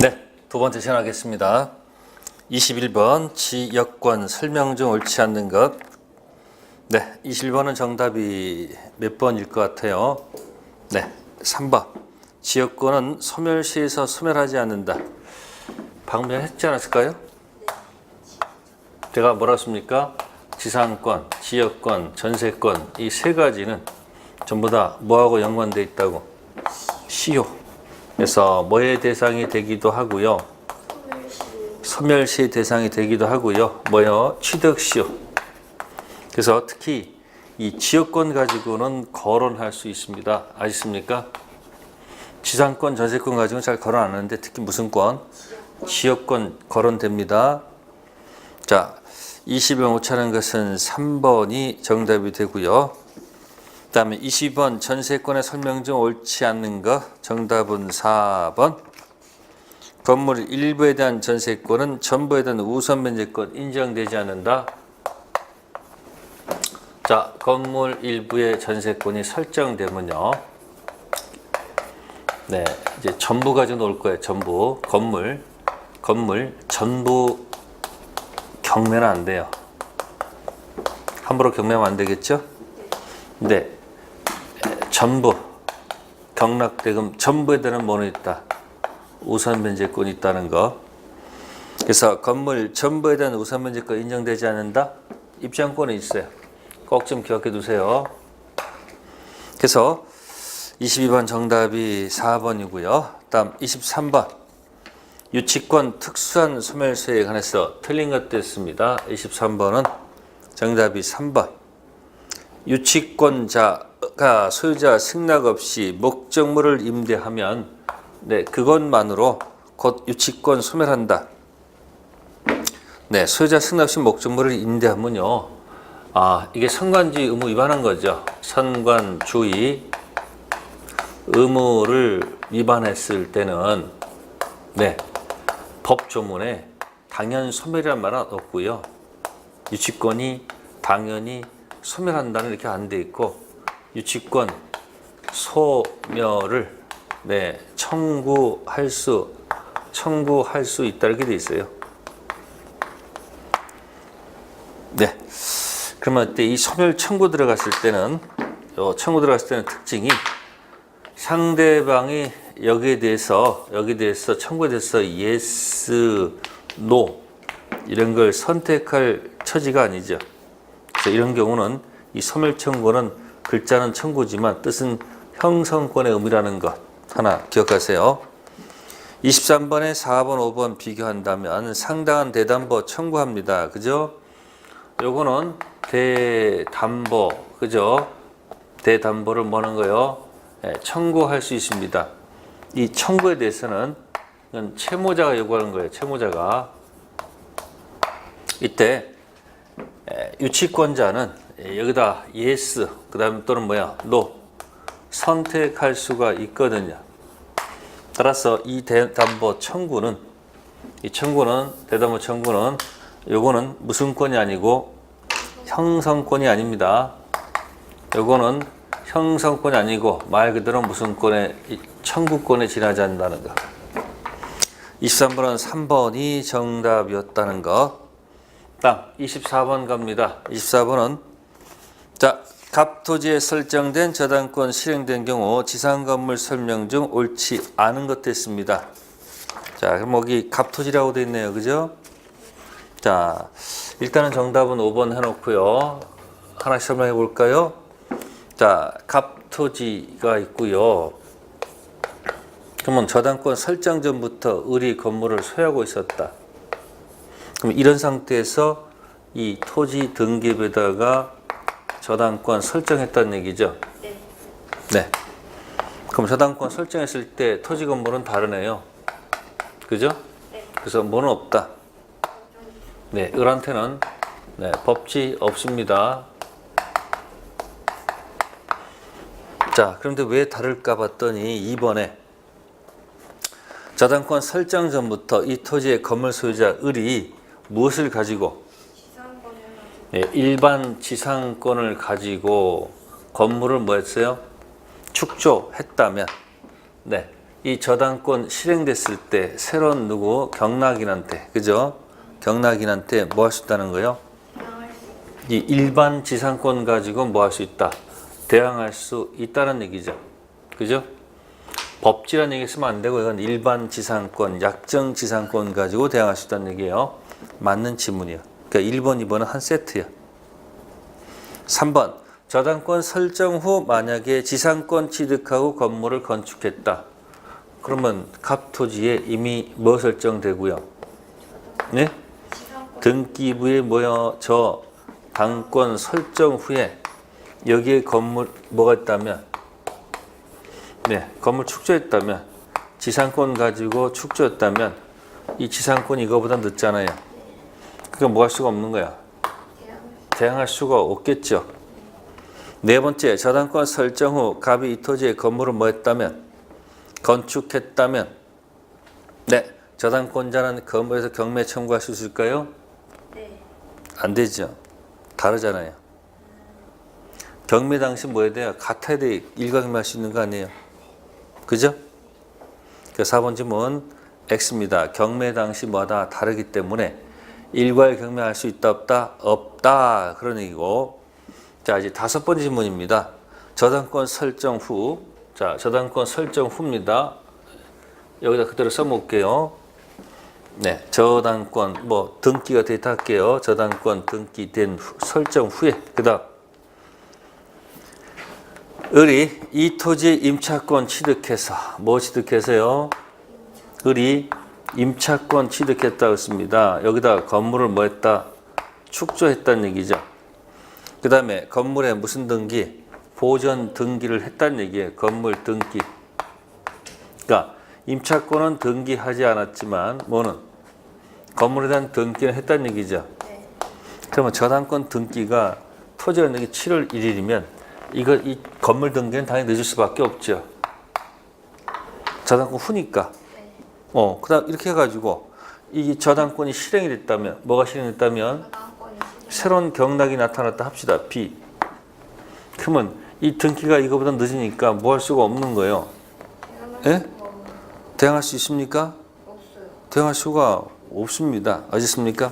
네, 두 번째 시작하겠습니다. 21번 지역권 설명 중 옳지 않는 것. 네, 21번은 정답이 몇 번일 것 같아요? 네, 3번. 지역권은 소멸시에서 소멸하지 않는다. 방금 했지 않았을까요? 제가 뭐라 했습니까? 지상권, 지역권, 전세권 이 세 가지는 전부 다 뭐하고 연관되어 있다고? 시효. 그래서 뭐의 대상이 되기도 하고요. 소멸시의 대상이 되기도 하고요. 뭐요? 취득시효. 그래서 특히 이 지역권 가지고는 거론할 수 있습니다. 아시습니까? 지상권, 전세권 가지고는 잘 거론 안 하는데 특히 무슨 권? 지역권 거론됩니다. 자, 20번 오차는 것은 3번이 정답이 되고요. 그 다음에 20번 전세권의 설명 중 옳지 않는 것. 정답은 4번. 건물 일부에 대한 전세권은 전부에 대한 우선 면제권 인정되지 않는다. 자, 건물 일부의 전세권이 설정되면요. 네, 이제 전부 가지고 놓을 거예요. 전부. 건물 전부 경매는 안 돼요. 함부로 경매하면 안 되겠죠? 네. 전부 경락대금 전부에 대한 뭐는 있다. 우선 면제권이 있다는 거. 그래서 건물 전부에 대한 우선 면제권 인정되지 않는다. 입장권은 있어요. 꼭 좀 기억해 두세요. 그래서 22번 정답이 4번이고요. 다음 23번 유치권 특수한 소멸시에 관해서 틀린 것도 있습니다. 23번은 정답이 3번. 유치권자가 소유자 승낙 없이 목적물을 임대하면 네, 그것만으로 곧 유치권 소멸한다. 네, 소유자 승낙 없이 목적물을 임대하면요. 이게 선관주의 의무 위반한 거죠. 선관주의 의무를 위반했을 때는 네, 법 조문에 당연 소멸이란 말은 없고요. 유치권이 당연히 소멸한다는 이렇게 안 돼 있고 유치권 소멸을 네, 청구할 수 있다 이렇게 돼 있어요. 네. 그러면 이때 이 소멸 청구 들어갔을 때는 특징이 상대방이 여기에 대해서 청구에 대해서 yes, no 이런 걸 선택할 처지가 아니죠. 그래서 이런 경우는 이 소멸 청구는 글자는 청구지만 뜻은 형성권의 의미라는 것 하나 기억하세요. 23번에 4번, 5번 비교한다면 상당한 대담보 청구합니다. 그죠? 요거는 대담보, 그죠? 대담보를 뭐 하는 거요? 청구할 수 있습니다. 이 청구에 대해서는 채무자가 요구하는 거예요. 채무자가. 이때 유치권자는 여기다 yes, 그 다음에 또는 뭐야? no 선택할 수가 있거든요. 따라서 이 대담보 청구는 대담보 청구는 요거는 무슨 권이 아니고 형성권이 아닙니다. 요거는 형성권이 아니고 말 그대로 무슨 권에 청구권에 지나지 않는다는 거. 23번은 3번이 정답이었다는 거. 다음 24번 갑니다. 24번은 자, 갑토지에 설정된 저당권 실행된 경우 지상건물 설명 중 옳지 않은 것 됐습니다. 자, 그럼 여기 갑토지라고 되어 있네요. 그죠? 자, 일단은 정답은 5번 해놓고요. 하나씩 설명해 볼까요? 자, 갑토지가 있고요. 그러면 저당권 설정 전부터 을이 건물을 소유하고 있었다. 그럼 이런 상태에서 이 토지 등기부에다가 저당권 설정했다는 얘기죠? 네. 네. 그럼 저당권 설정했을 때 토지 건물은 다르네요. 그죠? 네. 그래서 뭐는 없다. 네, 을한테는 네, 법치 없습니다. 자, 그런데 왜 다를까 봤더니 2번에 저당권 설정 전부터 이 토지의 건물 소유자 을이 무엇을 가지고 네, 일반 지상권을 가지고 건물을 뭐 했어요? 축조했다면 네, 이 저당권 실행됐을 때 새로운 누구 경락인한테 그죠? 경락인한테 뭐 할 수 있다는 거예요? 이 일반 지상권 가지고 뭐 할 수 있다? 대항할 수 있다는 얘기죠. 그죠? 법지라는 얘기 쓰면 안 되고 이건 일반 지상권, 약정 지상권 가지고 대항할 수 있다는 얘기예요. 맞는 지문이요. 그러니까 1번, 2번은 한 세트야. 3번. 저당권 설정 후 만약에 지상권 취득하고 건물을 건축했다. 그러면 갑토지에 이미 뭐 설정되고요? 네? 등기부에 뭐요? 저 당권 설정 후에 여기에 건물 뭐가 있다면 네, 건물 축조했다면 지상권 가지고 축조했다면 이 지상권이 이거보다 늦잖아요. 그러니까 뭐 할 수가 없는 거야? 대항할 수가 없겠죠. 네 번째, 저당권 설정 후 갑이 이 토지에 건물을 뭐 했다면 건축했다면 네, 저당권자는 건물에서 경매 청구할 수 있을까요? 네. 안 되죠. 다르잖아요. 경매 당시 뭐 해야 돼요? 같아야 돼. 일가경매할 수 있는 거 아니에요. 그죠? 그 4번 질문 X입니다. 경매 당시 뭐다 다르기 때문에 일괄 경매할 수 있다 없다? 없다. 그런 얘기고. 자, 이제 5번째 질문입니다. 저당권 설정 후. 자, 저당권 설정 후입니다. 여기다 그대로 써볼게요. 네, 저당권 뭐 등기가 됐다 할게요. 저당권 등기된 설정 후에 그다음 을이 이 토지의 임차권 취득해서 뭐 취득해서요? 을이 임차권 취득했다고 했습니다. 여기다 건물을 뭐 했다? 축조했다는 얘기죠. 그 다음에 건물에 무슨 등기? 보전 등기를 했다는 얘기예요. 건물 등기. 그러니까 임차권은 등기하지 않았지만 뭐는 건물에 대한 등기는 했다는 얘기죠. 네. 그러면 저당권 등기가 토지가 있는 게 7월 1일이면 이 건물 등기는 당연히 늦을 수밖에 없죠. 저당권 후니까. 그다음 이렇게 해가지고 이 저당권이 실행이 됐다면 뭐가 실행됐다면 새로운 경락이 나타났다 합시다. B. 그러면 이 등기가 이거보다 늦으니까 뭐 할 수가 없는 거예요. 예? 대항할 수 있습니까? 없어요. 대항할 수가 없습니다. 아셨습니까?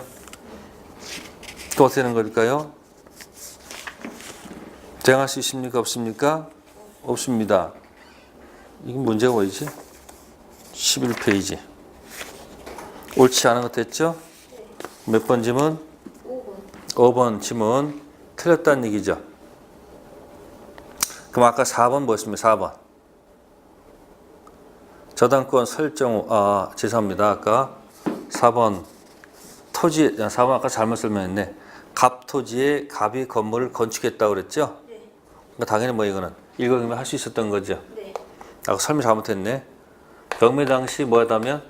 또 어떻게 되는 걸까요? 대항할 수 있습니까? 없습니까? 없습니다. 이게 문제가 뭐지? 11페이지. 옳지 않은 것 됐죠? 몇 번 지문? 5번 지문 틀렸다는 얘기죠. 그럼 아까 4번 뭐였습니까? 4번. 저당권 설정, 죄송합니다. 아까 4번 토지, 4번 아까 잘못 설명했네. 갑 토지에 갑이 건물을 건축했다고 그랬죠? 네. 그러니까 당연히 뭐 이거는 일거경매 할 수 있었던 거죠. 네. 아까 설명 잘못했네. 경매 당시 뭐였다면?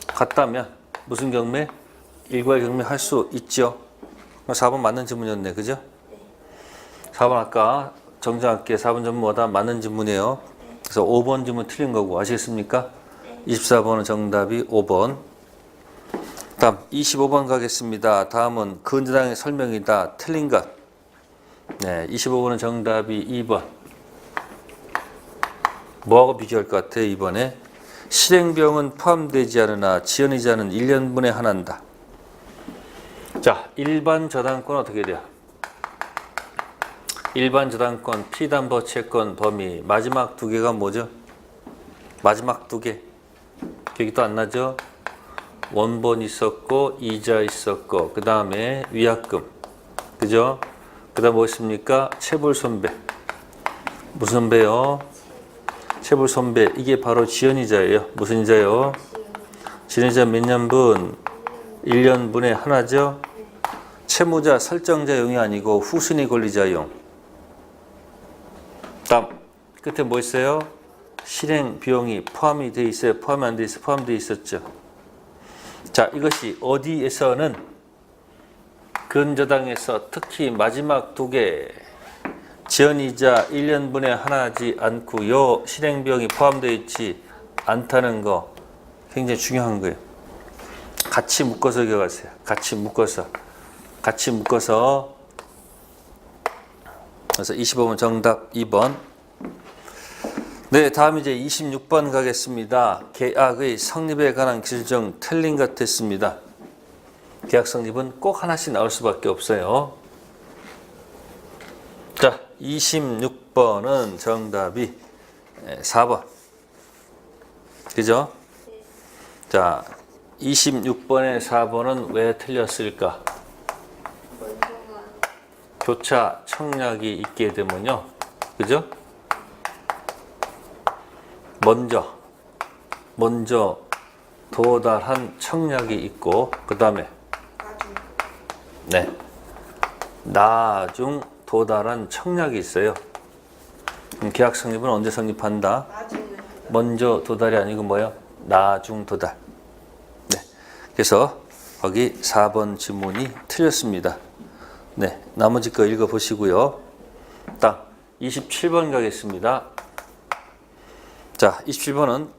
같다면 무슨 경매? 일괄 경매 할 수 있죠. 4번 맞는 질문이었네. 그죠? 4번 아까 정정할게. 4번 전문 뭐다? 맞는 질문이에요. 그래서 5번 질문 틀린 거고 아시겠습니까? 24번은 정답이 5번. 다음 25번 가겠습니다. 다음은 근저당의 설명이다. 틀린 것. 네, 25번은 정답이 2번. 뭐하고 비교할 것 같아요? 이번에 실행비용은 포함되지 않으나 지연이자는 1년분에 하나인다. 자, 일반 저당권 어떻게 돼요? 일반 저당권 피담보 채권 범위 마지막 두 개가 뭐죠? 마지막 두 개 기억이 안 나죠? 원본 있었고 이자 있었고 그 다음에 위약금 그죠? 그 다음 뭐 있습니까? 체불손배. 무슨 손배요? 체불손배. 이게 바로 지연이자예요. 무슨 이자요? 지연이자 몇 년분? 1년분의 하나죠? 채무자 설정자용이 아니고 후순위 권리자용. 다음 끝에 뭐 있어요? 실행 비용이 포함이 돼 있어요? 포함이 안 돼 있어요? 포함되어 있었죠. 자, 이것이 어디에서는 근저당에서 특히 마지막 두 개 지연이자 1년분에 하나지 않고요. 실행 비용이 포함되어 있지 않다는 거 굉장히 중요한 거예요. 같이 묶어서 기억하세요. 같이 묶어서. 그래서 25번 정답 2번. 네, 다음 이제 26번 가겠습니다. 계약의 성립에 관한 기준정 틀린 것 같았습니다. 계약 성립은 꼭 하나씩 나올 수밖에 없어요. 자, 26번은 정답이 4번. 그죠? 자, 26번의 4번은 왜 틀렸을까? 교차 청약이 있게 되면요. 그죠? 먼저 도달한 청약이 있고, 그 다음에 네, 나중 도달한 청약이 있어요. 그럼 계약 성립은 언제 성립한다? 먼저 도달이 아니고 뭐요? 나중 도달. 네, 그래서 거기 4번 지문이 틀렸습니다. 네, 나머지 거 읽어보시고요. 딱 27번 가겠습니다. 자, 27번은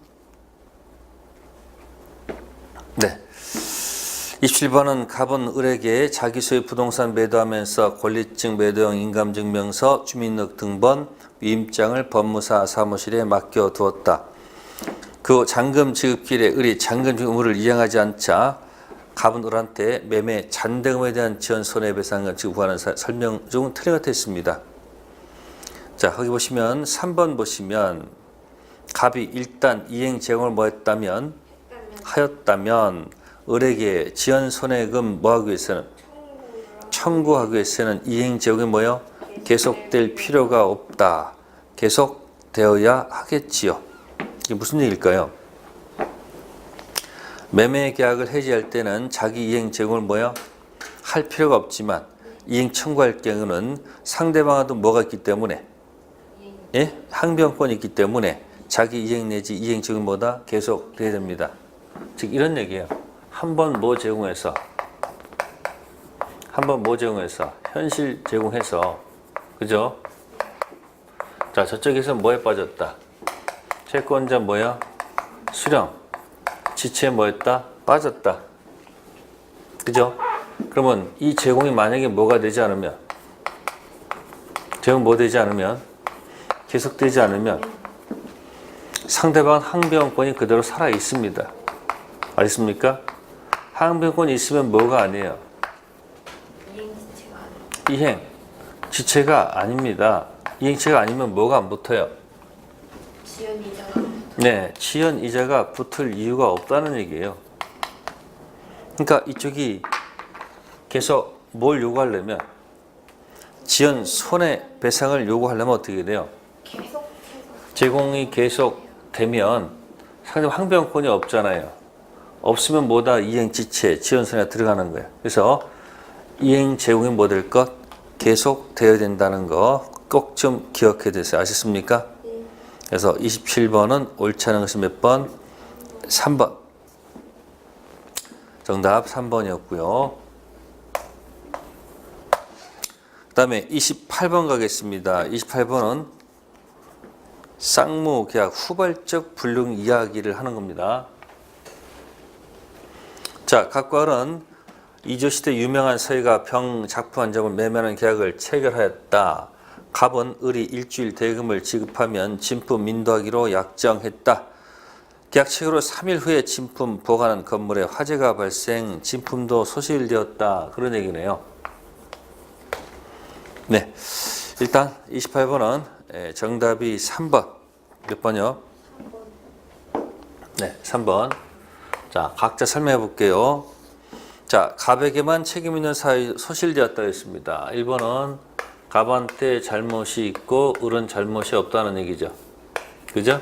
네, 27번은 갑은 을에게 자기 소유 부동산 매도하면서 권리증, 매도형 인감증명서, 주민등록 등본, 위임장을 법무사 사무실에 맡겨두었다. 그 잔금 지급길에 을이 잔금 지급 의무를 이행하지 않자 갑은 을한테 매매 잔대금에 대한 지연 손해배상을 지급하는 설명 중 틀린 것 했습니다. 자, 거기 보시면 3번 보시면 갑이 일단 이행 제공을 하였다면 을에게 지연 손해금 뭐하기 위해서는 청구하기 위해서는 이행 제공이 뭐요? 계속될 필요가 없다. 계속되어야 하겠지요. 이게 무슨 얘기일까요? 매매 계약을 해지할 때는 자기 이행 제공을 뭐요? 할 필요가 없지만 이행 청구할 경우는 상대방한테 뭐가 있기 때문에 예? 항변권이 있기 때문에 자기 이행 내지 이행 제공이 뭐다? 계속돼야 됩니다. 즉 이런 얘기예요. 한 번 뭐 제공해서 현실 제공해서 그죠? 자, 저쪽에서 뭐에 빠졌다? 채권자 뭐야? 수령. 지체에 뭐였다? 빠졌다. 그죠? 그러면 이 제공이 만약에 뭐가 되지 않으면 제공 뭐 되지 않으면 계속되지 않으면 상대방 항변권이 그대로 살아 있습니다. 알겠습니까? 항변권이 있으면 뭐가 아니에요? 이행 지체가 아닙니다. 이행체가 아니면 뭐가 안 붙어요? 네, 지연 이자가 붙을 이유가 없다는 얘기예요. 그러니까 이쪽이 계속 뭘 요구하려면 지연 손해배상을 요구하려면 어떻게 돼요? 제공이 계속되면 상대방 항변권이 없잖아요. 없으면 뭐다? 이행 지체, 지연 손해가 들어가는 거예요. 그래서 이행 제공이 뭐 될 것? 계속되어야 된다는 거 꼭 좀 기억해 두세요. 아셨습니까? 그래서 27번은 옳지 않은 것이 몇 번? 3번. 정답 3번이었고요. 그 다음에 28번 가겠습니다. 28번은 쌍무 계약 후발적 불능 이야기를 하는 겁니다. 자, 각과 을은 이조시대 유명한 서예가 병 작품 한 점을 매매하는 계약을 체결하였다. 갑은 을이 일주일 대금을 지급하면 진품 인도하기로 약정했다. 계약 체결 후 3일 후에 진품 보관한 건물에 화재가 발생, 진품도 소실되었다. 그런 얘기네요. 네, 일단 28번은 정답이 3번. 몇 번이요? 3번. 네, 3번. 자, 각자 설명해 볼게요. 자, 갑에게만 책임 있는 사유 소실되었다 했습니다. 1번은 갑한테 잘못이 있고 을은 잘못이 없다는 얘기죠. 그죠?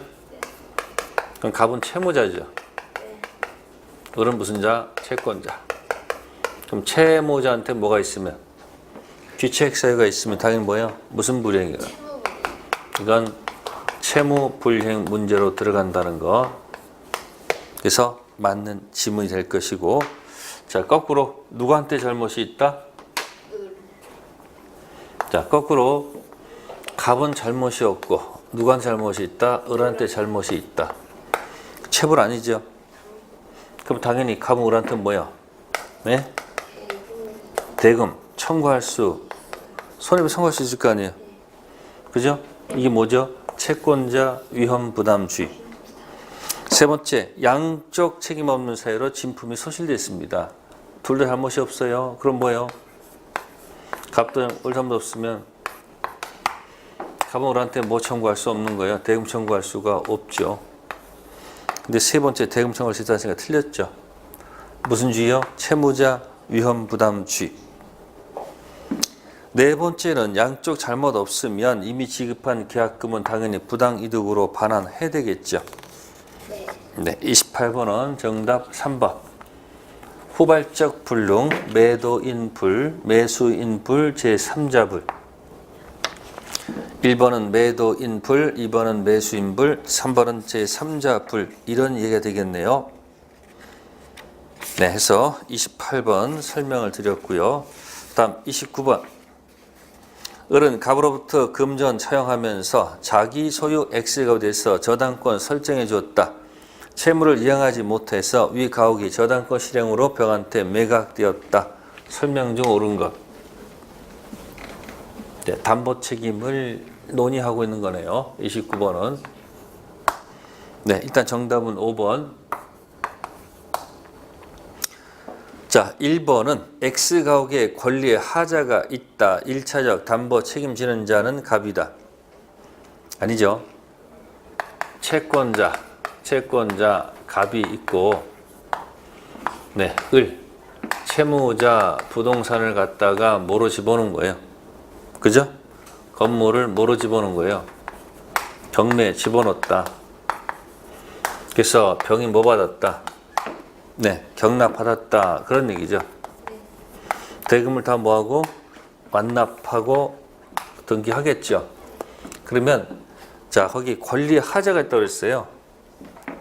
그럼 갑은 채무자죠. 을은 무슨 자? 채권자. 그럼 채무자한테 뭐가 있으면? 귀책 사유가 있으면 당연히 뭐예요? 무슨 불이행이에요? 이건 채무 불이행 문제로 들어간다는 거. 그래서 맞는 지문이 될 것이고, 자, 거꾸로 누구한테 잘못이 있다? 자, 거꾸로 갑은 잘못이 없고 누구한테 잘못이 있다? 을한테 잘못이 있다. 체불 아니죠? 그럼 당연히 갑은 을한테 뭐야? 네? 대금 청구할 수, 손해배상 청구할 수 있을 거 아니에요? 그죠? 이게 뭐죠? 채권자 위험 부담주의. 세 번째, 양쪽 책임 없는 사유로 진품이 소실됐습니다. 둘 다 잘못이 없어요. 그럼 뭐예요? 갑도 올 잘못 없으면 갑은 올한테 뭐 청구할 수 없는 거예요. 대금 청구할 수가 없죠. 근데 세 번째, 대금 청구할 수 있다는 생각이 틀렸죠. 무슨 주의요? 채무자 위험 부담주의. 네 번째는 양쪽 잘못 없으면 이미 지급한 계약금은 당연히 부당이득으로 반환해야 되겠죠. 네, 28번은 정답 3번. 후발적 불능, 매도인 불, 매수인 불, 제3자 불. 1번은 매도인 불, 2번은 매수인 불, 3번은 제3자 불. 이런 얘기가 되겠네요. 네, 해서 28번 설명을 드렸고요. 다음 29번. 을은 갑으로부터 금전 차용하면서 자기 소유 X가 돼서 저당권 설정해 주었다. 채무를 이행하지 못해서 위 가옥이 저당권 실행으로 병한테 매각되었다. 설명 중 옳은 것. 네, 담보 책임을 논의하고 있는 거네요. 29번은. 네, 일단 정답은 5번. 자, 1번은 X가옥의 권리에 하자가 있다. 1차적 담보 책임지는 자는 갑이다. 아니죠. 채권자 갑이 있고, 네, 을 채무자 부동산을 갖다가 뭐로 집어넣은 거예요? 그죠? 건물을 뭐로 집어넣은 거예요? 경매에 집어넣었다. 그래서 병이 뭐 받았다? 네, 경납받았다. 그런 얘기죠. 대금을 다 뭐하고? 완납하고 등기하겠죠. 그러면 자, 거기 권리 하자가 있다고 그랬어요.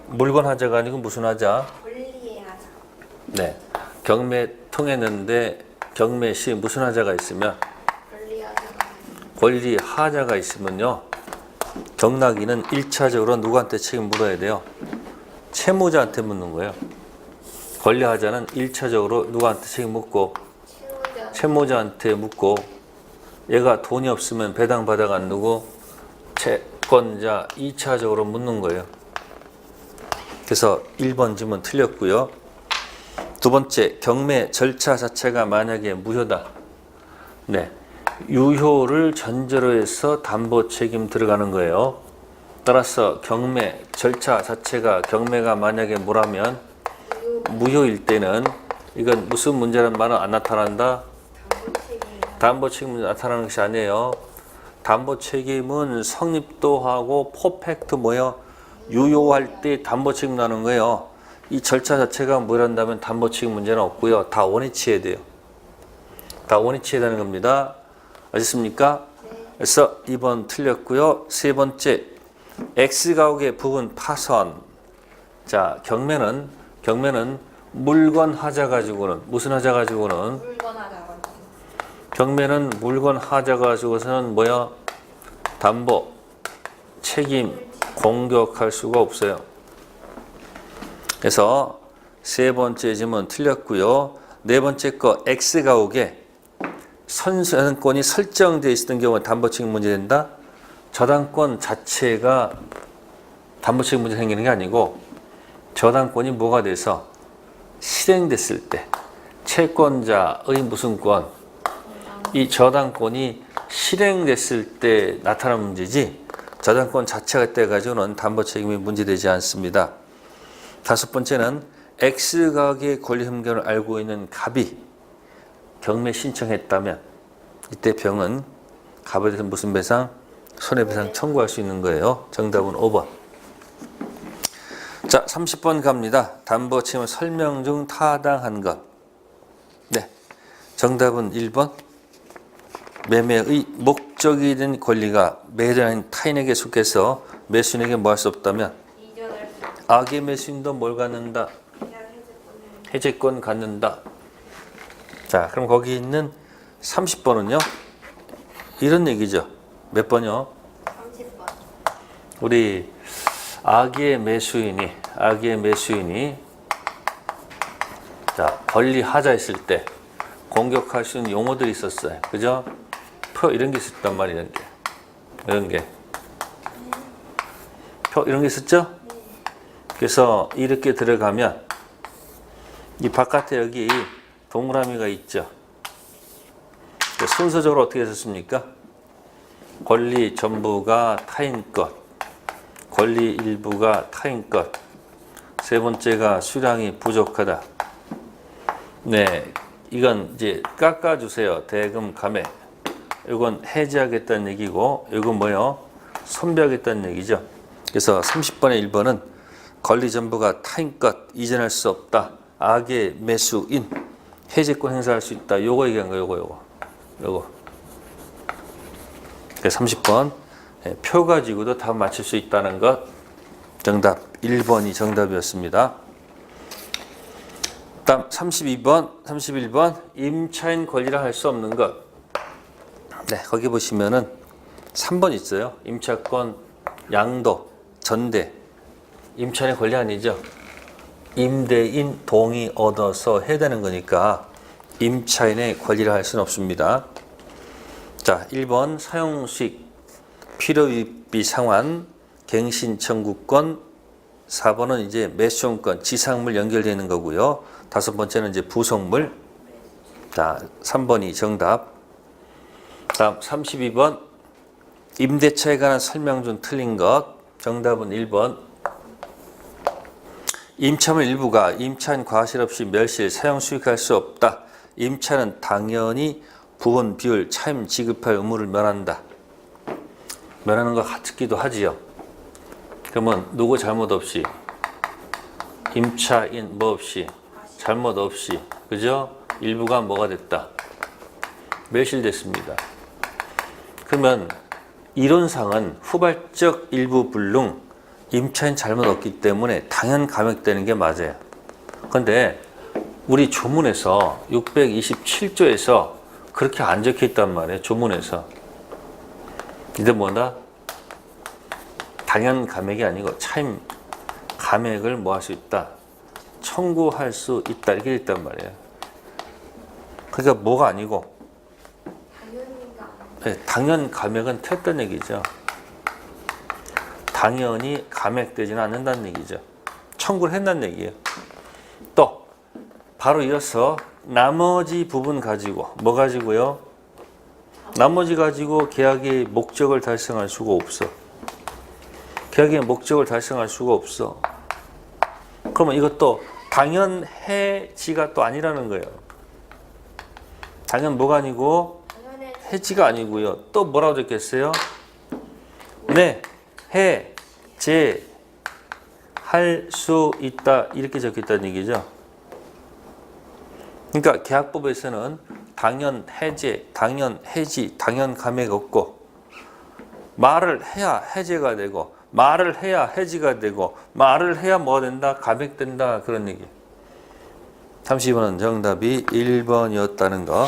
물건 하자가 아니고 무슨 하자? 권리의 하자. 네, 경매 통했는데 경매 시 무슨 하자가 있으면? 권리 하자가 있으면요, 경락인은 1차적으로 누구한테 책임 물어야 돼요? 채무자한테 묻는 거예요. 권리 하자는 1차적으로 누구한테 책임 묻고? 채무자한테 묻고, 얘가 돈이 없으면 배당 받아간 누구? 채권자 2차적으로 묻는 거예요. 그래서 1번 질문 틀렸고요. 두 번째, 경매 절차 자체가 만약에 무효다. 네, 유효를 전제로 해서 담보 책임 들어가는 거예요. 따라서 경매 절차 자체가 경매가 만약에 뭐라면 무효일 때는 이건 무슨 문제란 말은 안 나타난다? 담보 책임이 나타나는 것이 아니에요. 담보 책임은 성립도 하고 퍼펙트 뭐예요? 유효할 때 담보 책임 나는 거예요. 이 절차 자체가 뭐란다면 담보 책임 문제는 없고요. 다 원위치해야 돼요. 다 원위치해야 되는 겁니다. 아셨습니까? 그래서 2번 틀렸고요. 세 번째, X가옥의 부분 파손. 자, 경매는 물건 하자 가지고는 무슨 하자 가지고는? 물건 하자 가지고. 경매는 물건 하자 가지고서는 뭐야? 담보 책임 공격할 수가 없어요. 그래서 세 번째 질문 틀렸고요. 네 번째 거, X가옥에 선수권이 설정되어 있었던 경우에 담보책임 문제 된다. 저당권 자체가 담보책임 문제 생기는 게 아니고 저당권이 뭐가 돼서 실행됐을 때 채권자의 무슨 권, 이 저당권이 실행됐을 때 나타난 문제지 저당권 자체가 떼가지고는 담보책임이 문제되지 않습니다. 다섯 번째는 X가옥의 권리 흠결을 알고 있는 갑이 경매 신청했다면 이때 병은 갑에 대해서 무슨 배상? 손해배상 청구할 수 있는 거예요. 정답은 5번. 자, 30번 갑니다. 담보 책임을 설명 중 타당한 것. 네, 정답은 1번. 매매의 목적이 된 권리가 매도인 타인에게 속해서 매수인에게 뭐 할 수 없다면? 악의 매수인도 뭘 갖는다? 해제권 갖는다. 자, 그럼 거기 있는 30번은요? 이런 얘기죠. 몇 번이요? 30번. 우리 악의 매수인이 자, 권리 하자 했을 때 공격할 수 있는 용어들이 있었어요. 그죠? 이런 게 있었단 말이에요. 이런 게. 표 이런 게 있었죠? 그래서 이렇게 들어가면 이 바깥에 여기 동그라미가 있죠. 순서적으로 어떻게 했었습니까? 권리 전부가 타인 것, 권리 일부가 타인 것, 세 번째가 수량이 부족하다. 네, 이건 이제 깎아주세요. 대금 감액. 이건 해지하겠다는 얘기고, 이건 뭐요? 선배하겠다는 얘기죠. 그래서 30번의 1번은 권리 전부가 타인 것, 이전할 수 없다. 악의 매수인, 해지권 행사할 수 있다. 요거 얘기한 거예요. 요거. 그래서 30번 표 가지고도 답 맞출 수 있다는 것. 정답 1번이 정답이었습니다. 다음 31번 임차인 권리라 할 수 없는 것. 네, 거기 보시면은 3번 있어요. 임차권 양도, 전대. 임차인의 권리 아니죠. 임대인 동의 얻어서 해야 되는 거니까 임차인의 권리라 할 수는 없습니다. 자, 1번 사용수익, 필요이익비 상환, 갱신 청구권, 4번은 이제 매수용권, 지상물 연결되어 있는 거고요. 5번째는 이제 부속물. 자, 3번이 정답. 다음 32번 임대차에 관한 설명 중 틀린 것. 정답은 1번. 임차물 일부가 임차인 과실 없이 멸실, 사용 수익할 수 없다. 임차는 당연히 부분 비율 차임 지급할 의무를 면한다. 면하는 것 같기도 하지요. 그러면 누구 잘못 없이, 임차인 뭐 없이, 잘못 없이, 그죠? 일부가 뭐가 됐다? 멸실됐습니다. 그러면 이론상은 후발적 일부 불능, 임차인 잘못 없기 때문에 당연 감액되는 게 맞아요. 그런데 우리 조문에서 627조에서 그렇게 안 적혀 있단 말이에요. 조문에서. 이게 뭐다? 당연 감액이 아니고 차임 감액을 뭐 할 수 있다? 청구할 수 있다. 이렇게 돼 있단 말이에요. 그러니까 뭐가 아니고 네, 당연 감액은 됐다는 얘기죠. 당연히 감액되지는 않는다는 얘기죠. 청구를 했다는 얘기예요. 또 바로 이어서 나머지 부분 가지고 뭐 가지고요? 나머지 가지고 계약의 목적을 달성할 수가 없어. 계약의 목적을 달성할 수가 없어. 그러면 이것도 당연해지가 또 아니라는 거예요. 당연 뭐가 아니고 해지가 아니고요. 또 뭐라고 적혔어요? 네, 해제 할 수 있다 이렇게 적혀있다는 얘기죠. 그러니까 계약법에서는 당연 해제, 당연 해지, 당연 감액 없고 말을 해야 해제가 되고 말을 해야 해지가 되고 말을 해야 뭐가 된다? 감액된다 그런 얘기. 32번은 정답이 1번이었다는 거.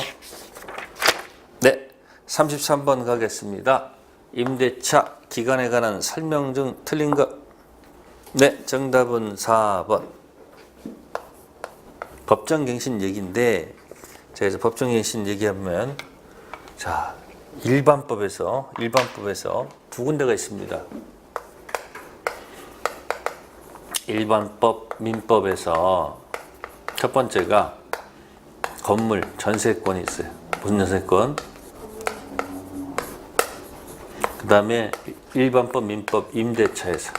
네, 33번 가겠습니다. 임대차 기간에 관한 설명 중 틀린 것. 네, 정답은 4번. 법정갱신 얘기인데, 자, 그래서 법정갱신 얘기하면, 자, 일반법에서 두 군데가 있습니다. 일반법, 민법에서 첫 번째가 건물 전세권이 있어요. 무슨 전세권? 그 다음에 일반법, 민법, 임대차에서.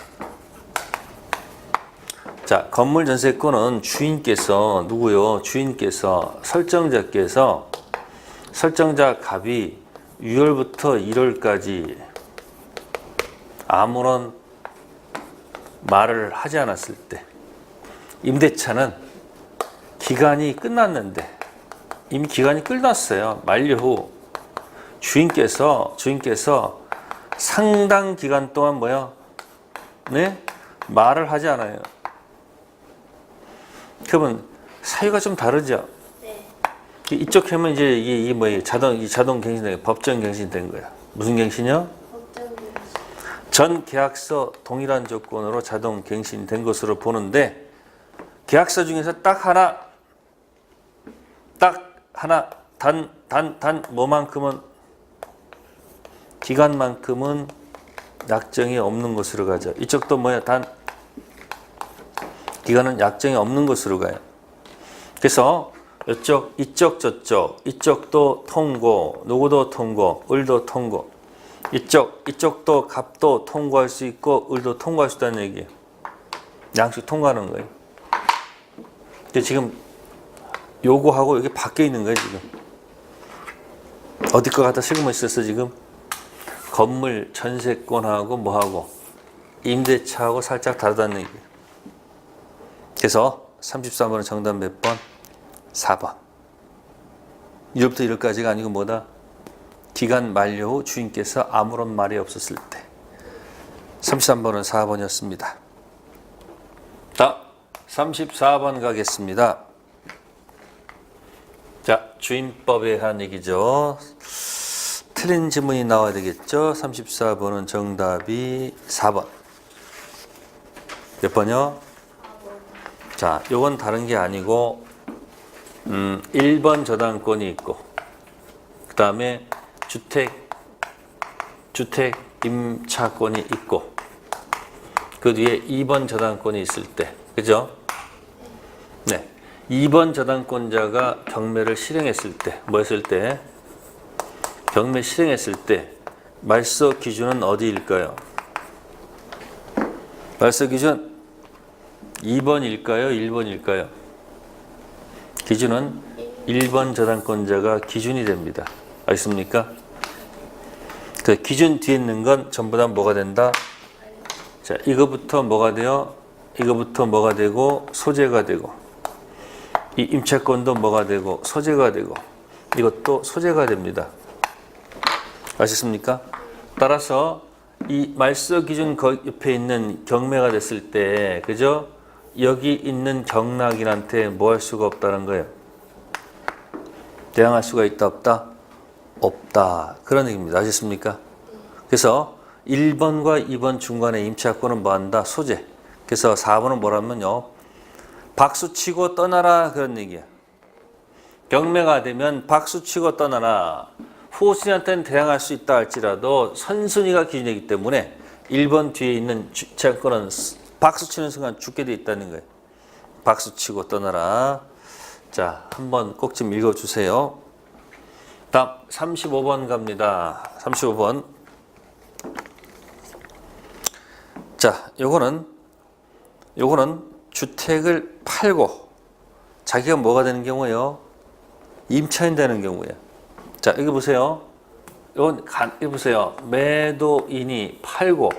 자, 건물 전세권은 주인께서 누구요? 주인께서 설정자께서 설정자 갑이 6월부터 1월까지 아무런 말을 하지 않았을 때, 임대차는 기간이 끝났는데 이미 기간이 끝났어요. 만료 후 주인께서 상당 기간 동안 뭐요? 네? 말을 하지 않아요. 그러면 사유가 좀 다르죠. 네. 이쪽 하면 이제 이게 뭐예요? 자동 갱신된 법정 갱신된 거야. 무슨 갱신이요? 전 계약서 동일한 조건으로 자동 갱신된 것으로 보는데 계약서 중에서 딱 하나 단 뭐만큼은 기간만큼은 약정이 없는 곳으로 가죠. 이쪽도 뭐야? 단 기간은 약정이 없는 곳으로 가요. 그래서 이쪽 저쪽 이쪽도 통고 누구도 통고 을도 통고 이쪽도 갑도 통고할 수 있고 을도 통고할 수 있다는 얘기예요. 양식 통과하는 거예요. 근데 지금 요거하고 여기 바뀌어 있는 거예요. 지금 어디 거 갖다 실으면 있었어. 지금 건물 전세권하고 뭐하고 임대차하고 살짝 다르다는 얘기예요. 그래서 33번은 정답 몇 번? 4번. 1부터 1까지가 아니고 뭐다? 기간 만료 후 주인께서 아무런 말이 없었을 때. 33번은 4번이었습니다. 자, 34번 가겠습니다. 자, 주임법에 관한 얘기죠. 틀린 지문이 나와야 되겠죠. 34번은 정답이 4번. 몇 번이요? 자, 요건 다른 게 아니고 1번 저당권이 있고 그 다음에 주택 임차권이 있고 그 뒤에 2번 저당권이 있을 때, 그죠? 네, 2번 저당권자가 경매를 실행했을 때, 뭐 했을 때? 경매 실행했을 때 말소 기준은 어디일까요? 말소 기준 2번일까요? 1번일까요? 기준은 1번 저당권자가 기준이 됩니다. 아십니까? 그 기준 뒤에 있는 건 전부 다 뭐가 된다? 자, 이거부터 뭐가 돼요? 이거부터 뭐가 되고 소재가 되고 이 임차권도 뭐가 되고 소재가 되고 이것도 소재가 됩니다. 아셨습니까? 따라서 이 말소 기준 옆에 있는 경매가 됐을 때, 그죠? 여기 있는 경락인한테 뭐 할 수가 없다는 거예요. 대항할 수가 있다 없다? 없다. 그런 얘기입니다. 아셨습니까? 그래서 1번과 2번 중간에 임차권은 뭐 한다? 소재. 그래서 4번은 뭐라면요. 박수치고 떠나라 그런 얘기야. 경매가 되면 박수치고 떠나라. 후순위한테는 대항할 수 있다 할지라도 선순위가 기준이기 때문에 1번 뒤에 있는 임차권은 박수치는 순간 죽게 돼 있다는 거예요. 박수치고 떠나라. 자, 한번 꼭 좀 읽어주세요. 다음 35번 갑니다. 35번. 자, 요거는 주택을 팔고 자기가 뭐가 되는 경우예요? 임차인 되는 경우예요. 자, 여기 보세요. 여기 보세요. 매도인이 팔고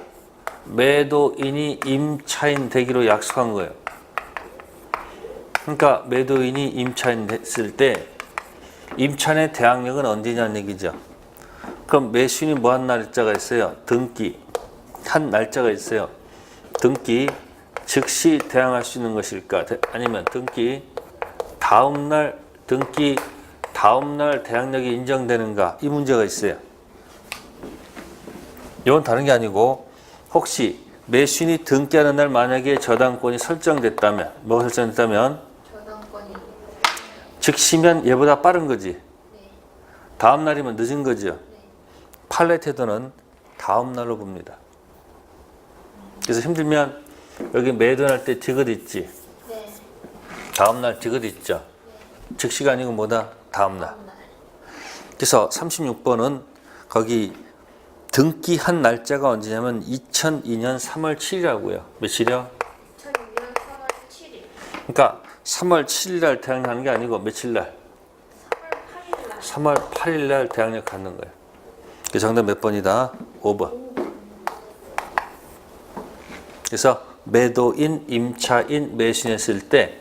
매도인이 임차인 되기로 약속한 거예요. 그러니까 매도인이 임차인 됐을 때 임차인의 대항력은 언제냐는 얘기죠. 그럼 매수인이 뭐 한 날짜가 있어요? 등기 한 날짜가 있어요. 등기 즉시 대항할 수 있는 것일까? 아니면 등기 다음날 대항력이 인정되는가? 이 문제가 있어요. 이건 다른 게 아니고 혹시 매수인이 등기하는 날 만약에 저당권이 설정됐다면 뭐가 설정됐다면 저당권이 즉시면 얘보다 빠른 거지. 네. 다음 날이면 늦은 거죠. 네. 판례 태도는 다음 날로 봅니다. 그래서 힘들면 여기 매도할 때 디귿 있지. 네. 다음 날 디귿 있죠. 즉시가 아니고 뭐다? 다음 날. 그래서 36번은 거기 등기한 날짜가 언제냐면 2002년 3월 7일이라고요. 며칠이요? 2006년 3월 7일. 그러니까 3월 7일 날 대항하는 게 아니고 며칠 날? 3월 8일 날 대항력 갖는 거예요. 그 정답 몇 번이다? 5번. 그래서 매도인, 임차인, 매수인 했을 때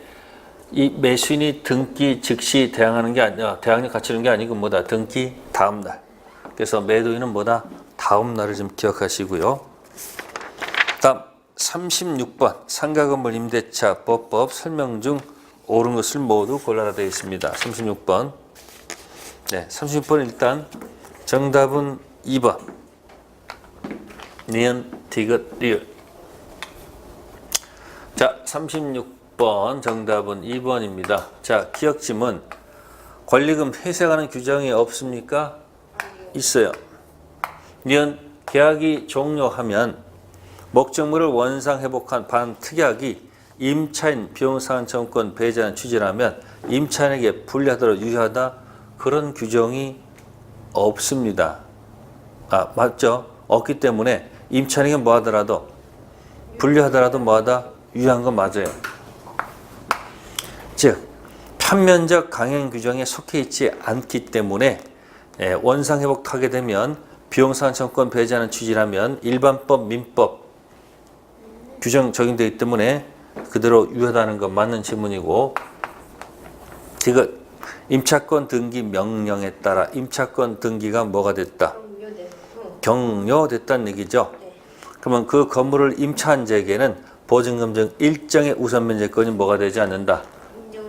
이 매수인이 등기 즉시 대항하는 게 아니라 대항력 갖추는 게 아니고 뭐다? 등기 다음 날. 그래서 매도인은 뭐다? 다음 날을 좀 기억하시고요. 다음 36번 상가 건물 임대차 법법 설명 중 옳은 것을 모두 골라라 되어 있습니다. 36번. 네, 36번 일단 정답은 2번. 니은, 디귿, 리을. 자, 36번 정답은 2번입니다. 자, 기억지문. 권리금 회색하는 규정이 없습니까? 있어요. 니은 계약이 종료하면 목적물을 원상 회복한 반특약이 임차인 비용상환청권 배제하는 취지라면 임차인에게 불리하도록 유효하다, 그런 규정이 없습니다. 맞죠? 없기 때문에 임차인에게 뭐 하더라도 불리하더라도 뭐하다? 유효한 건 맞아요. 즉 편면적 강행 규정에 속해 있지 않기 때문에 원상 회복하게 되면 비용상환청권 배제하는 취지라면 일반법, 민법 규정 적용되기 때문에 그대로 유효하다는 건 맞는 질문이고, 이거 임차권 등기 명령에 따라 임차권 등기가 뭐가 됐다? 경료됐다는 얘기죠. 그러면 그 건물을 임차한 자에게는 보증금 등 일정의 우선 면제권이 뭐가 되지 않는다?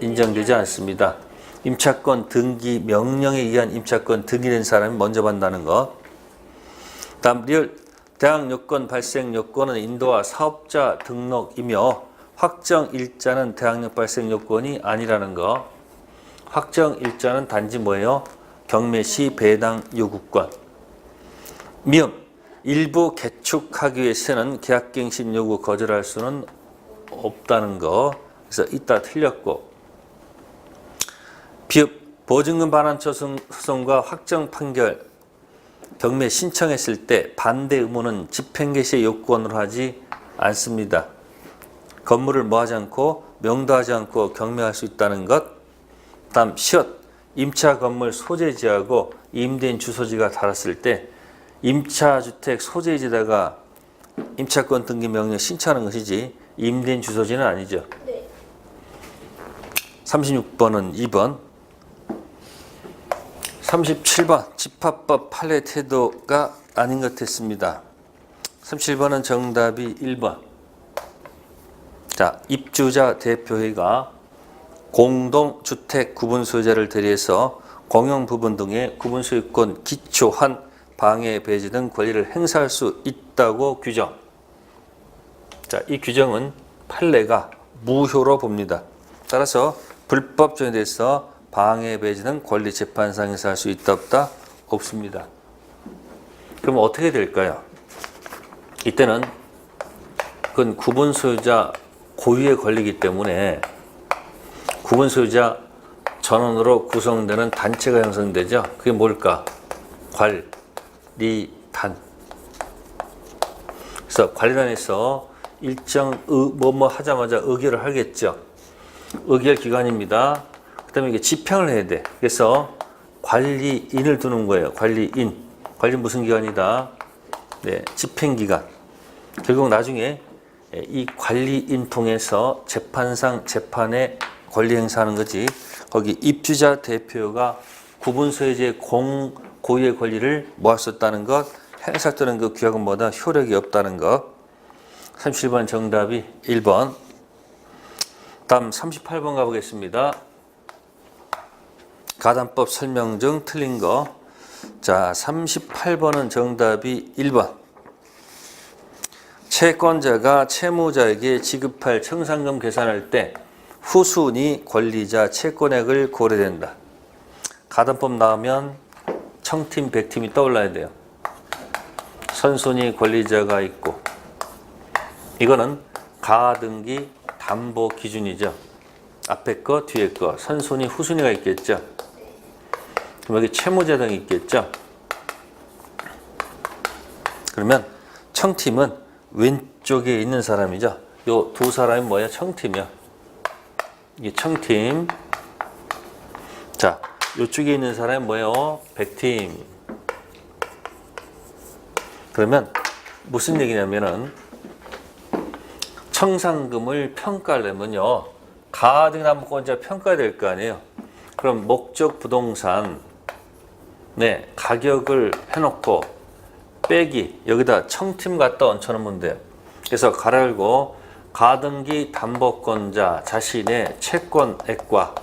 인정되지 않습니다. 임차권 등기 명령에 의한 임차권 등기된 사람이 먼저 받는다는 것. 다음 리얼 대항 요건 발생 요건은 인도와 사업자 등록이며 확정 일자는 대항력 발생 요건이 아니라는 거. 확정 일자는 단지 뭐예요? 경매시 배당 요구권. 미음 일부 개축하기 위해서는 계약갱신 요구 거절할 수는 없다는 거. 그래서 이따 틀렸고. 비읍 보증금 반환 소송과 확정 판결 경매 신청했을 때 반대 의무는 집행개시의 요건으로 하지 않습니다. 건물을 뭐하지 않고 명도하지 않고 경매할 수 있다는 것. 다음 시옷 임차 건물 소재지하고 임대인 주소지가 달았을 때 임차주택 소재지에다가 임차권 등기 명령 신청하는 것이지 임대인 주소지는 아니죠. 네. 36번은 2번. 37번 집합법 판례 태도가 아닌 것 같습니다. 37번은 정답이 1번. 자, 입주자 대표회의가 공동주택 구분소유자를 대리해서 공용부분 등의 구분소유권 기초한 방해 배제 등 권리를 행사할 수 있다고 규정. 자, 이 규정은 판례가 무효로 봅니다. 따라서 불법 조항에 대해서 방해 배제 등 권리 재판상 행사할 수 있다 없다? 없습니다. 그럼 어떻게 될까요? 이때는 그건 구분 소유자 고유의 권리이기 때문에 구분 소유자 전원으로 구성되는 단체가 형성되죠. 그게 뭘까? 관리단. 그래서 관리단에서 일정 뭐뭐 하자마자 의결을 하겠죠. 의결 기관입니다. 그 다음에 이게 집행을 해야 돼. 그래서 관리인을 두는 거예요. 관리인. 관리 무슨 기관이다? 네, 집행기관. 결국 나중에 이 관리인 통해서 재판상 재판에 권리 행사하는 거지. 거기 입주자 대표가 구분소유자의 고유의 권리를 모을 수 있다는 것, 행사되는 그 규약은 뭐다? 효력이 없다는 것. 37번 정답이 1번. 다음 38번 가보겠습니다. 가담법 설명 중 틀린 거. 자, 38번은 정답이 1번. 채권자가 채무자에게 지급할 청산금 계산할 때 후순위 권리자 채권액을 고려된다. 가담법 나오면 청팀, 백팀이 떠올라야 돼요. 선순위 권리자가 있고, 이거는 가등기 담보 기준이죠. 앞에 거, 뒤에 거, 선순위, 후순위가 있겠죠. 그럼 여기 채무자 등이 있겠죠. 그러면 청팀은 왼쪽에 있는 사람이죠. 요 두 사람이 뭐야? 청팀이야. 이게 청팀. 자, 요쪽에 있는 사람이 뭐예요? 백팀. 그러면 무슨 얘기냐면은 청산금을 평가하려면요, 가등담보권자 평가될 거 아니에요. 그럼 목적 부동산 가격을 해놓고 빼기 여기다 청팀 갖다 얹혀놓으면 돼요. 그래서 가르고 가등기 담보권자 자신의 채권액과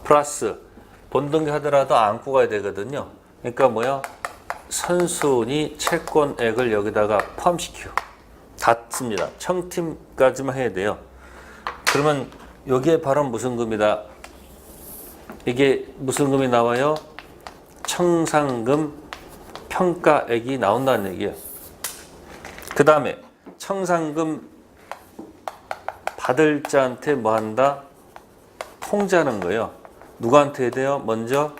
플러스 본등기 하더라도 안고 가야 되거든요. 그러니까 뭐야? 선순위 채권액을 여기다가 포함시켜 닫습니다. 청팀까지만 해야 돼요. 그러면 여기에 바로 무슨 금이다? 이게 무슨 금이 나와요? 청산금 평가액이 나온다는 얘기예요. 그 다음에 청산금 받을 자한테 뭐 한다? 통지하는 거예요. 누구한테 해야 돼요? 먼저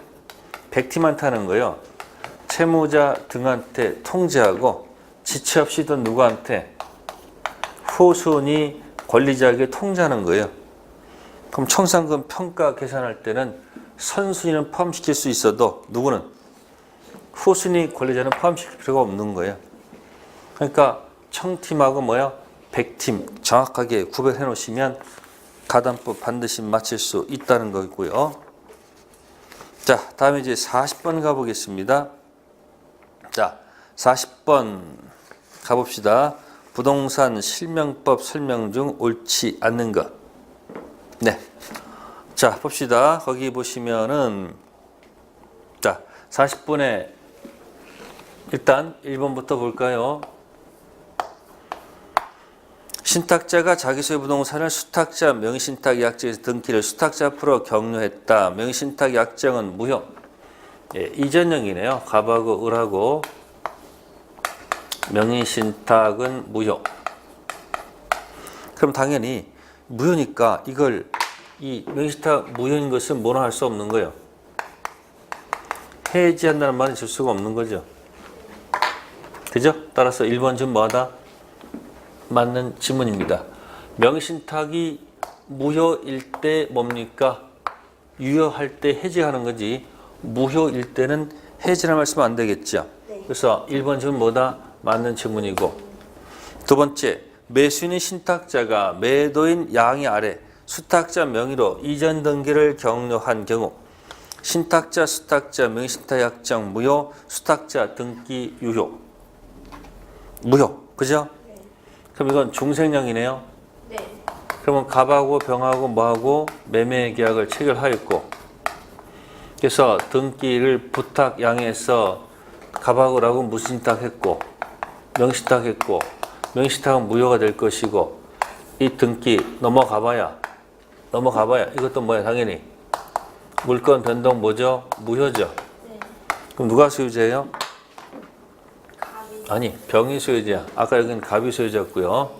백팀한테 하는 거예요. 채무자 등한테 통지하고 지체 없이도 누구한테? 후순위 권리자에게 통지하는 거예요. 그럼 청산금 평가 계산할 때는 선순위는 포함시킬 수 있어도 누구는? 후순위 권리자는 포함시킬 필요가 없는 거예요. 그러니까 청팀하고 뭐야? 백팀 정확하게 구별해 놓으시면 가담법 반드시 맞힐 수 있다는 거고요. 자, 다음에 이제 40번 가보겠습니다. 자, 40번 가봅시다. 부동산 실명법 설명 중 옳지 않는 것. 네. 자, 봅시다. 거기 보시면은, 자, 40분에 일단 1번부터 볼까요? 신탁자가 자기 소유 부동산을 수탁자 명의신탁 약정에서 등기를 수탁자 앞으로 격려했다. 명의신탁 약정은 무효. 예, 이전형이네요. 갑하고 을하고 명의신탁은 무효. 그럼 당연히 무효니까 이걸 이 명의신탁 무효인 것은 뭐라 할 수 없는 거예요. 해지한다는 말은 줄 수가 없는 거죠. 그죠? 따라서 1번 좀 뭐하다? 맞는 지문입니다. 명의신탁이 무효일 때 뭡니까? 유효할 때 해지하는 거지 무효일 때는 해지라는 말씀 안 되겠죠. 그래서 1번 지문 뭐다? 맞는 지문이고, 두 번째, 매수인의 신탁자가 매도인 양해 아래 수탁자 명의로 이전 등기를 격려한 경우 신탁자, 수탁자, 명의신탁 약정 무효, 수탁자 등기 유효. 무효. 그죠? 그럼 이건 중생령이네요. 네. 그러면 갑하고 병하고 뭐하고 매매 계약을 체결하였고, 그래서 등기를 부탁 양해해서 갑하고라고 무신탁했고 명신탁했고 명신탁은 무효가 될 것이고, 이 등기 넘어가봐야 이것도 뭐야? 당연히 물건 변동 뭐죠? 무효죠. 네. 그럼 누가 소유자예요? 갑이. 아니, 병이 소유자야. 아까 여기는 갑이 소유자였고요.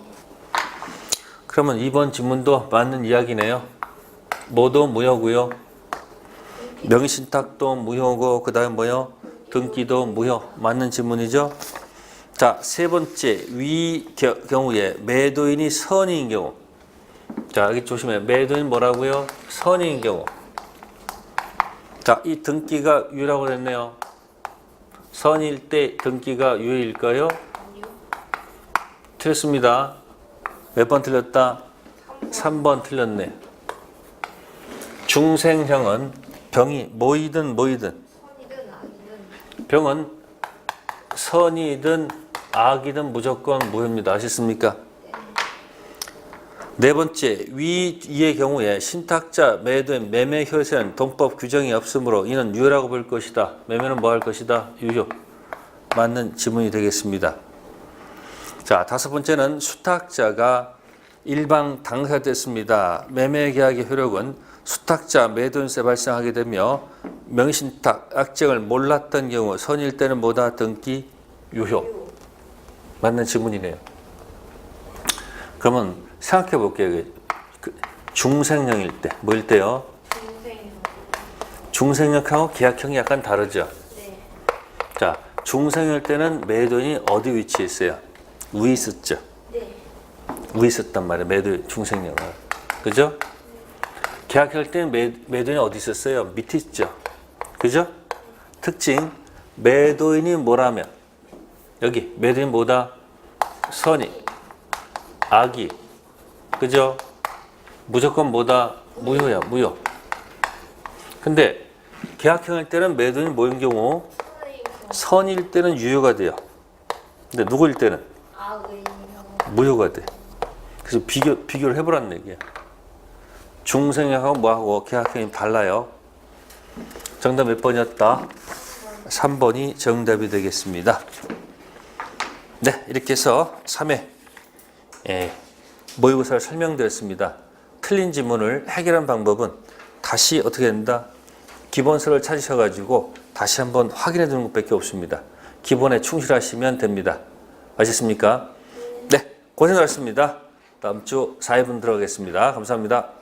그러면 이번 지문도 맞는 이야기네요. 뭐도 무효고요. 명의신탁도 무효고, 그 다음에 뭐요? 등기도 무효. 맞는 지문이죠. 자, 세 번째, 위 경우에 매도인이 선의인 경우. 자, 여기 조심해. 매도인 뭐라고요? 선의인 경우. 자, 이 등기가 유효라고 그랬네요. 선의일 때 등기가 유효일까요? 아니요. 틀렸습니다. 몇 번 틀렸다? 3번 틀렸네. 중생형은 병이 뭐이든 선이든 악이든. 병은 선이든 악이든 무조건 무효입니다. 아셨습니까? 네 번째, 위의 경우에 신탁자, 매도인, 매매 효에는 동법 규정이 없으므로 이는 유효라고 볼 것이다. 매매는 뭐 할 것이다? 유효. 맞는 지문이 되겠습니다. 자, 다섯 번째는 수탁자가 일방 당사됐습니다. 매매 계약의 효력은 수탁자, 매도인세 발생하게 되며 명신탁, 약정을 몰랐던 경우 선일 때는 뭐다? 등기 유효. 맞는 지문이네요. 그러면 생각해 볼게요. 중생령일 때, 뭐일 때요? 중생. 중생령하고 계약형이 약간 다르죠. 네. 자, 중생일 때는 매도인이 어디 위치에 있어요? 위에 있었죠. 네. 위에 있었단 말이에요. 매도 중생령은. 그죠? 계약할 때는 매도인이 어디 있었어요? 밑에 있죠. 그죠? 특징, 매도인이 뭐라면 여기 매도인 뭐다? 선이, 악이. 그죠? 무조건 뭐다? 무효야, 무효. 근데 계약형일 때는 매도인이 뭐인 경우? 선일 때는 유효가 돼요. 근데 누구일 때는? 악의 경우. 무효가 돼. 그래서 비교를 해보라는 얘기야. 중생형하고 뭐하고 계약형이 달라요. 정답 몇 번이었다? 3번이 정답이 되겠습니다. 네, 이렇게 해서 3회 모의고사를 설명드렸습니다. 틀린 지문을 해결한 방법은 다시 어떻게 된다? 기본서를 찾으셔가지고 다시 한번 확인해 두는 것밖에 없습니다. 기본에 충실하시면 됩니다. 아셨습니까? 고생하셨습니다. 다음 주 4회분 들어가겠습니다. 감사합니다.